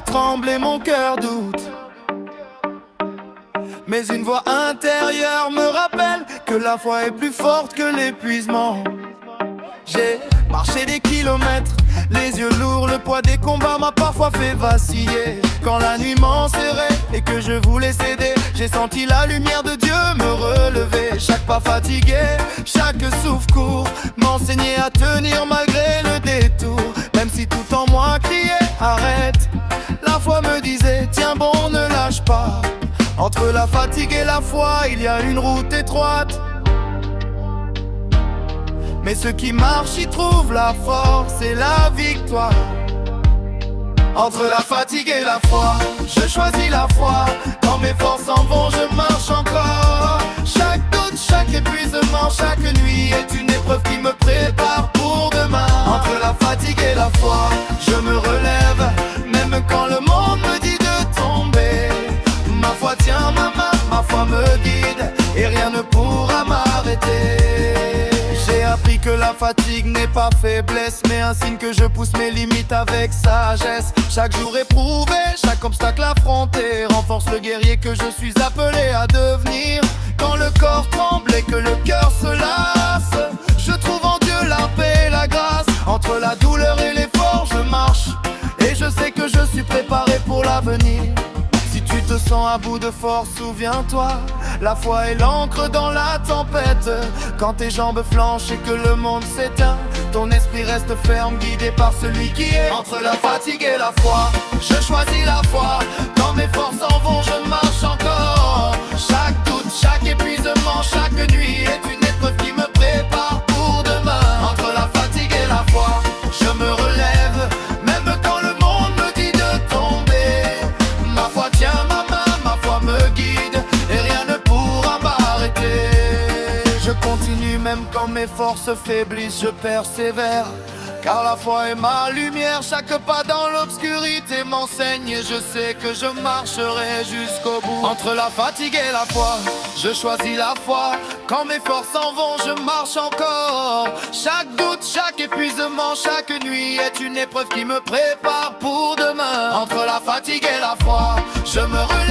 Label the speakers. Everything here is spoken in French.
Speaker 1: tremble et mon cœur doute. Mais une voix intérieure me rappelle que la foi est plus forte que l'épuisement. J'ai marché des kilomètres, les yeux lourds, le poids des combats m'a parfois fait vaciller. Quand la nuit m'enserrait et que je voulais céder, j'ai senti la lumière de Dieu me relever. Chaque pas fatigué, chaque souffle court, m'enseignait à tenir malgré le détour. Même si tout en moi criait arrête, la foi me disait tiens bon ne lâche pas. Entre la fatigue et la foi, il y a une route étroite. Mais ceux qui marchent y trouvent la force et la victoire. Entre la fatigue et la foi, je choisis la foi. Quand mes forces s'en vont, je marche encore. Chaque doute, chaque épuisement, chaque nuit est une épreuve qui me prépare pour demain. Entre la fatigue et la foi, je me relève, même quand le monde me dit de tomber. Ma foi tient ma main, ma foi me guide, et rien ne pourra m'arrêter. J'ai appris que la fatigue n'est pas faiblesse, mais un signe que je pousse mes limites avec sagesse. Chaque jour éprouvé, chaque obstacle affronté renforce le guerrier que je suis appelé à devenir. Quand le corps tremble et que le cœur se lasse, je trouve en Dieu la paix et la grâce. Entre la douleur et l'effort, je marche, et je sais que je suis préparé pour l'avenir. Si tu te sens à bout de force, souviens-toi, la foi est l'encre dans la tempête. Quand tes jambes flanchent et que le monde s'éteint, ton esprit reste ferme, guidé par celui qui est. Entre la fatigue et la foi, je choisis la foi. Quand mes forces s'en vont, je marche encore. Chaque doute, chaque épuisement, chaque nuit est une épreuve qui me prépare pour demain. Entre la fatigue et la foi, je me relève, même quand le monde me dit de tomber. Ma foi tient ma main, ma foi me guide, et rien ne pourra m'arrêter. Je continue même quand mes forces faiblissent, je persévère, car la foi est ma lumière. Chaque pas dans l'obscurité m'enseigne, et je sais que je marcherai jusqu'au bout. Entre la fatigue et la foi, je choisis la foi. Quand mes forces s'en vont, je marche encore. Chaque doute, chaque épuisement, chaque nuit est une épreuve qui me prépare pour demain. Entre la fatigue et la foi, je me relève,